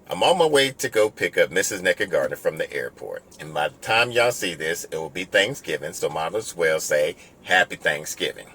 I'm on my way to go pick up Mrs. Nakid from the airport. And by the time y'all see this, it will be Thanksgiving, so might as well say Happy Thanksgiving.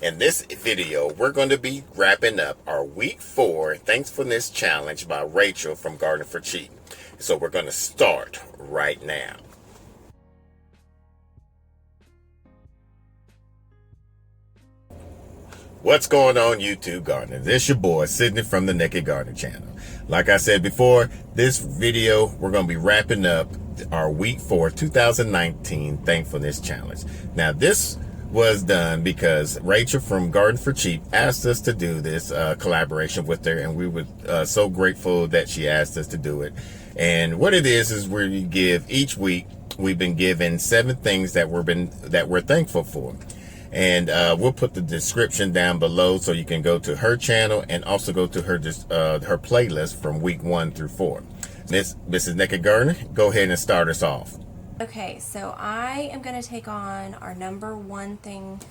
In this video, we're going to be wrapping up our week 4 Thankfulness Challenge by Rachel from Garden for Cheap. So we're going to start right now. What's going on, YouTube Gardeners? This your boy Sydney from the Nakid Gardener channel. Like I said before, this video we're going to be wrapping up our week 4 2019 Thankfulness Challenge. Now this was done because Rachel from Garden for Cheap asked us to do this collaboration with her, and we were so grateful that she asked us to do it. And what it is where you give each week, we've been given 7 things that we're thankful for. And we'll put the description down below so you can go to her channel and also go to her playlist from week 1 through 4. Mrs. Nakid Gardener, go ahead and start us off. Okay, so I am going to take on our number 1 thing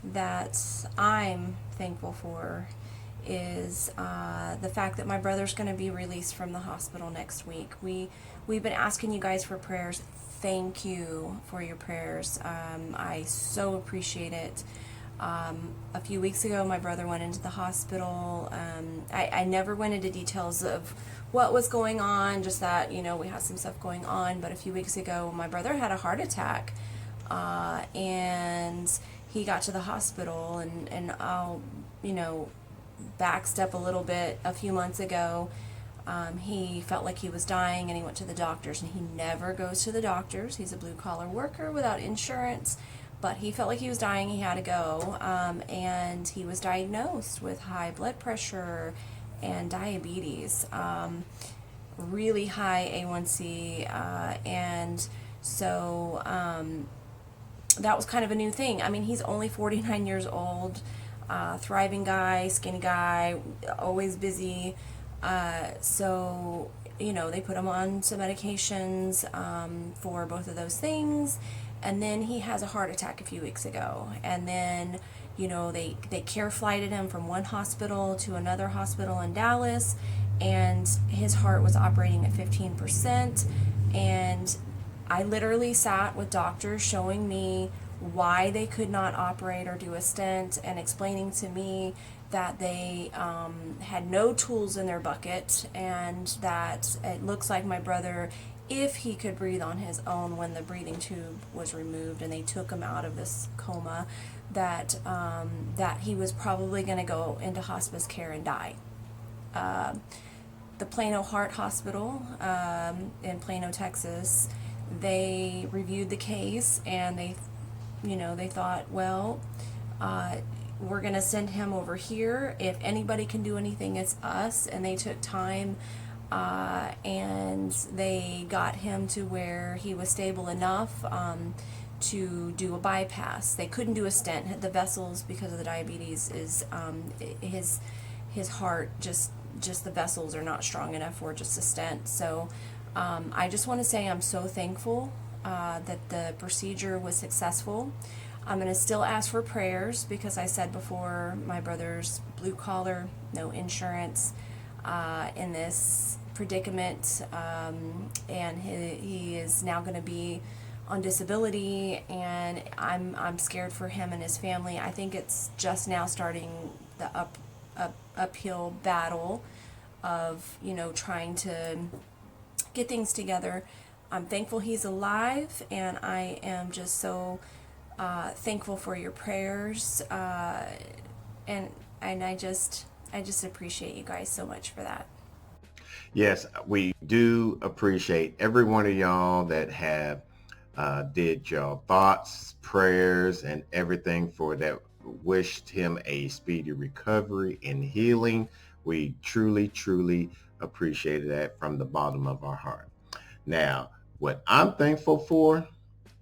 that I'm thankful for is the fact that my brother's going to be released from the hospital next week. We've been asking you guys for prayers. Thank you for your prayers. I so appreciate it. A few weeks ago, my brother went into the hospital. I never went into details of what was going on, just that, we had some stuff going on. But a few weeks ago, my brother had a heart attack, and he got to the hospital, and I'll, backstep a little bit. A few months ago, he felt like he was dying, and he went to the doctors, and he never goes to the doctors. He's a blue-collar worker without insurance, but he felt like he was dying. He had to go, and he was diagnosed with high blood pressure and diabetes, really high A1C, and so that was kind of a new thing. I mean, he's only 49 years old, thriving guy, skinny guy, always busy. So, they put him on some medications for both of those things. And then he has a heart attack a few weeks ago. And then, they care flighted him from one hospital to another hospital in Dallas. And his heart was operating at 15%. And I literally sat with doctors showing me why they could not operate or do a stent, and explaining to me that they had no tools in their bucket, and that it looks like my brother, if he could breathe on his own when the breathing tube was removed and they took him out of this coma, that he was probably going to go into hospice care and die. The Plano Heart Hospital in Plano, Texas, they reviewed the case, and they thought, well, we're going to send him over here. If anybody can do anything, it's us. And they took time, and they got him to where he was stable enough to do a bypass. They couldn't do a stent. The vessels, because of the diabetes, is his heart, just the vessels are not strong enough for just a stent. So I just want to say I'm so thankful that the procedure was successful. I'm going to still ask for prayers because I said before, my brother's blue collar, no insurance, in this predicament, and he is now going to be on disability, and I'm scared for him and his family. I think it's just now starting the uphill battle of trying to get things together. I'm thankful he's alive, and I am just so thankful for your prayers, and I just appreciate you guys so much for that. Yes, we do appreciate every one of y'all that have did your thoughts, prayers, and everything for that. Wished him a speedy recovery and healing. We truly, truly appreciate that from the bottom of our heart. Now, what I'm thankful for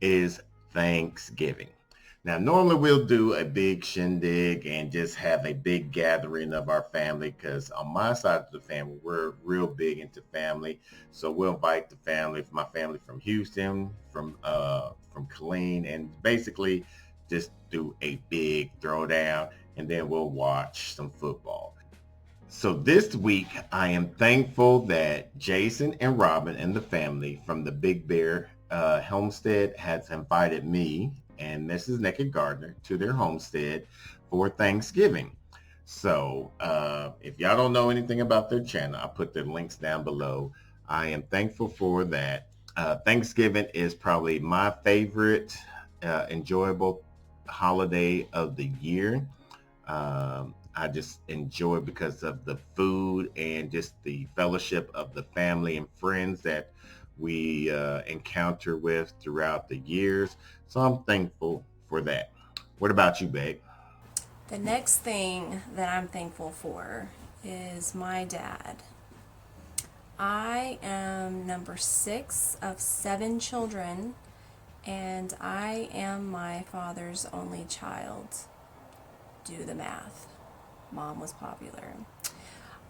is Thanksgiving. Now, normally we'll do a big shindig and just have a big gathering of our family, because on my side of the family, we're real big into family. So we'll invite the family, my family from Houston, from Killeen, and basically just do a big throwdown, and then we'll watch some football. So this week, I am thankful that Jason and Robin and the family from the Big Bear homestead has invited me and Mrs. Nakid Gardner to their homestead for Thanksgiving. So if y'all don't know anything about their channel, I'll put their links down below. I am thankful for that. Thanksgiving is probably my favorite enjoyable holiday of the year. I just enjoy it because of the food and just the fellowship of the family and friends that we encounter with throughout the years. So I'm thankful for that. What about you, babe? The next thing that I'm thankful for is my dad. I am number 6 of 7 children, and I am my father's only child. Do the math. Mom was popular.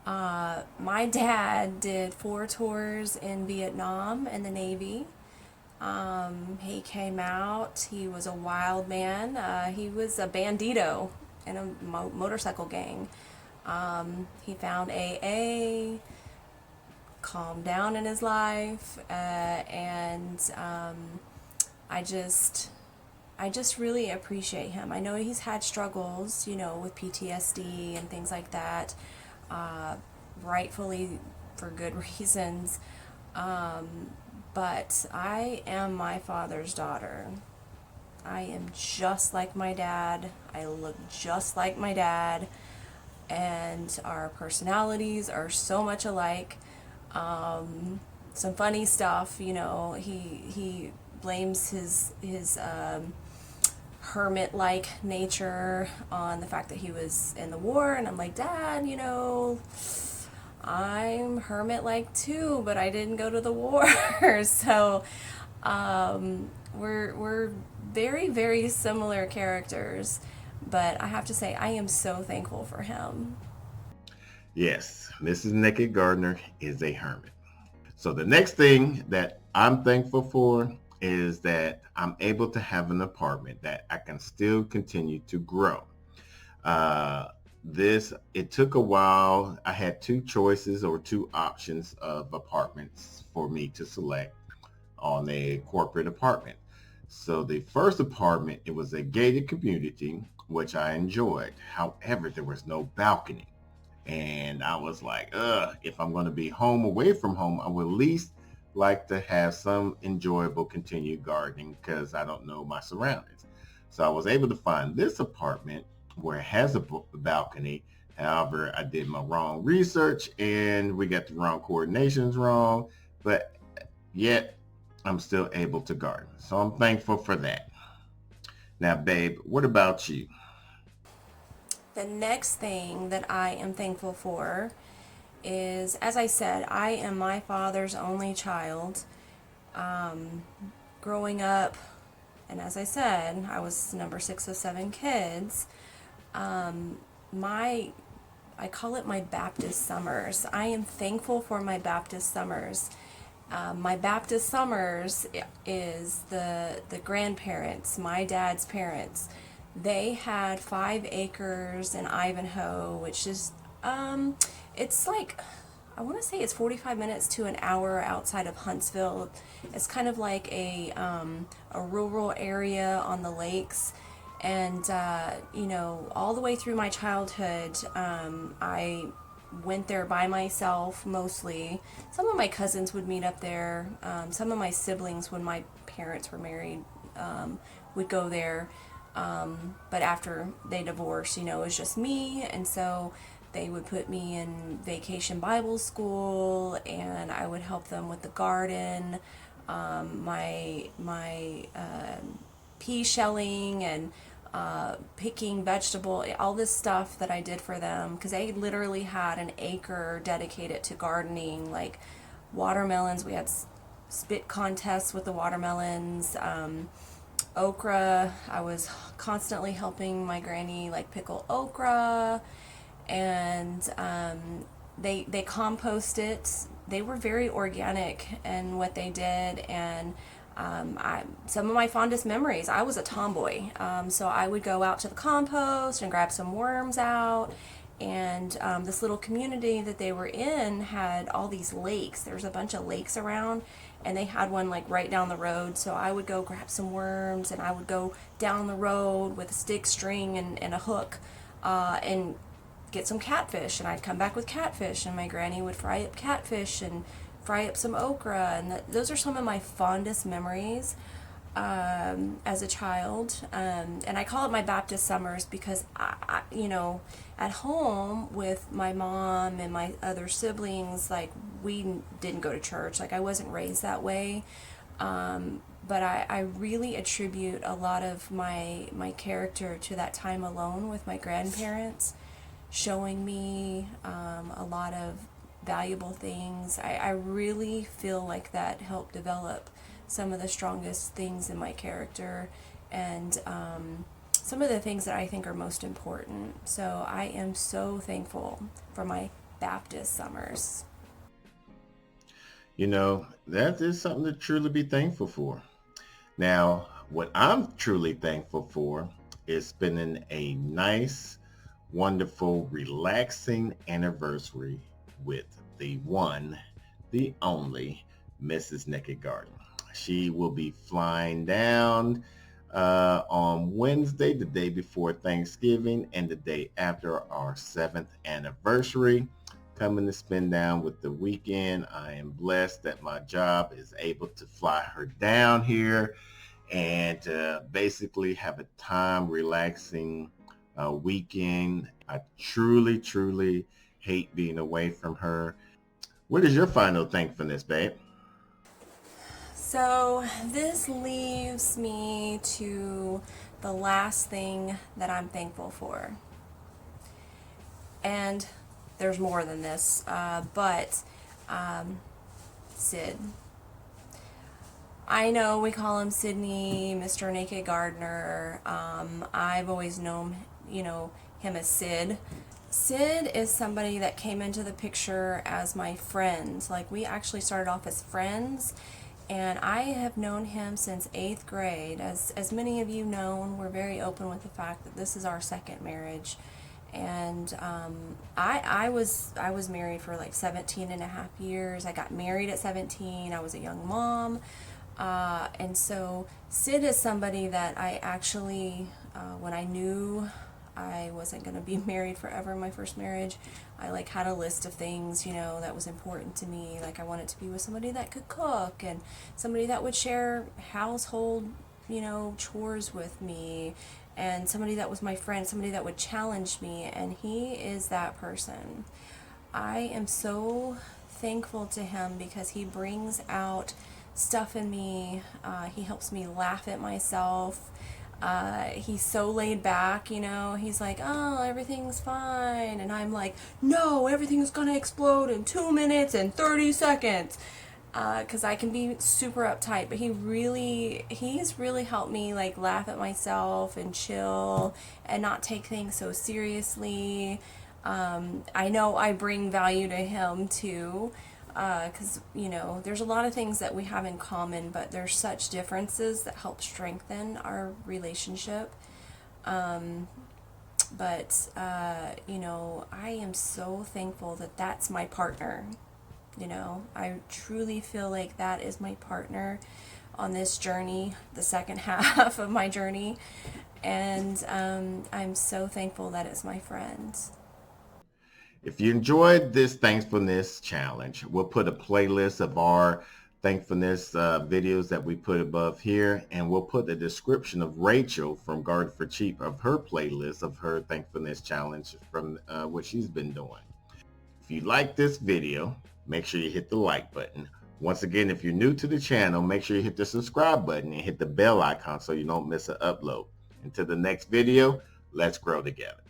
My dad did 4 tours in Vietnam in the Navy. He came out. He was a wild man. He was a bandito in a motorcycle gang. He found AA, calmed down in his life, and I just really appreciate him. I know he's had struggles, with PTSD and things like that, rightfully for good reasons. But I am my father's daughter. I am just like my dad. I look just like my dad. And our personalities are so much alike. Some funny stuff, he blames his hermit-like nature on the fact that he was in the war, and I'm like, Dad, I'm hermit-like too, but I didn't go to the war. So we're very, very similar characters, but I have to say I am so thankful for him. Yes, Mrs. Nakid Gardner is a hermit. So the next thing that I'm thankful for is that I'm able to have an apartment that I can still continue to grow. It took a while. I had 2 choices or 2 options of apartments for me to select on a corporate apartment. So the first apartment, it was a gated community, which I enjoyed. However, there was no balcony. And I was like, if I'm going to be home away from home, I would at least like to have some enjoyable continued gardening because I don't know my surroundings. So I was able to find this apartment where it has a balcony. However, I did my wrong research and we got the wrong coordinations wrong, but yet I'm still able to garden. So I'm thankful for that. Now, babe, what about you? The next thing that I am thankful for is, as I said, I am my father's only child. Growing up, and as I said, I was number 6 of 7 kids. My I call it my Baptist summers. I am thankful for my Baptist summers. My Baptist summers is the grandparents, my dad's parents. They had 5 acres in Ivanhoe, which is it's like, I want to say it's 45 minutes to an hour outside of Huntsville. It's kind of like a rural area on the lakes. And, all the way through my childhood, I went there by myself mostly. Some of my cousins would meet up there. Some of my siblings, when my parents were married, would go there. But after they divorced, it was just me. And so they would put me in vacation Bible school, and I would help them with the garden, my pea shelling, and picking vegetable, all this stuff that I did for them, because they literally had an acre dedicated to gardening, like watermelons. We had spit contests with the watermelons. Okra, I was constantly helping my granny like pickle okra, and they compost it. They were very organic in what they did, and some of my fondest memories, I was a tomboy, so I would go out to the compost and grab some worms out, And this little community that they were in had all these lakes. There's a bunch of lakes around, and they had one like right down the road. So I would go grab some worms, and I would go down the road with a stick, string, and a hook, and get some catfish. And I'd come back with catfish, and my granny would fry up catfish and fry up some okra. And those are some of my fondest memories as a child. And I call it my Baptist summers because at home with my mom and my other siblings, like, we didn't go to church. Like, I wasn't raised that way. But I really attribute a lot of my character to that time alone with my grandparents, showing me a lot of valuable things. I really feel like that helped develop some of the strongest things in my character, and some of the things that I think are most important. So I am so thankful for my Baptist summers. You know, that is something to truly be thankful for. Now, what I'm truly thankful for is spending a nice, wonderful, relaxing anniversary with the one, the only Mrs. Nakid Garden. She will be flying down on Wednesday, the day before Thanksgiving, and the day after our 7th anniversary, coming to spend down with the weekend. I am blessed that my job is able to fly her down here and basically have a time relaxing weekend. I truly, truly hate being away from her. What is your final thankfulness, babe? So this leaves me to the last thing that I'm thankful for. And there's more than this, but Sid. I know we call him Sydney, Mr. Nakid Gardener. I've always known, him as Sid. Sid is somebody that came into the picture as my friend. Like, we actually started off as friends, and I have known him since 8th grade. As many of you know, we're very open with the fact that this is our second marriage. And I was married for like 17 and a half years. I got married at 17. I was a young mom. And so Sid is somebody that I actually, when I knew I wasn't going to be married forever in my first marriage, I like had a list of things, that was important to me. Like, I wanted to be with somebody that could cook, and somebody that would share household, chores with me, and somebody that was my friend, somebody that would challenge me, and he is that person. I am so thankful to him because he brings out stuff in me. He helps me laugh at myself. He's so laid back, he's like, oh, everything's fine, and I'm like, no, everything's gonna explode in 2 minutes and 30 seconds, because I can be super uptight, but he's really helped me like laugh at myself and chill and not take things so seriously. I know I bring value to him too, because there's a lot of things that we have in common, but there's such differences that help strengthen our relationship. But I am so thankful that that's my partner. I truly feel like that is my partner on this journey, the second half of my journey, and I'm so thankful that it's my friend. If you enjoyed this thankfulness challenge, we'll put a playlist of our thankfulness videos that we put above here, and we'll put a description of Rachel from Garden for Cheap of her playlist of her thankfulness challenge from what she's been doing. If you like this video, make sure you hit the like button. Once again, if you're new to the channel, make sure you hit the subscribe button and hit the bell icon so you don't miss an upload. Until the next video, let's grow together.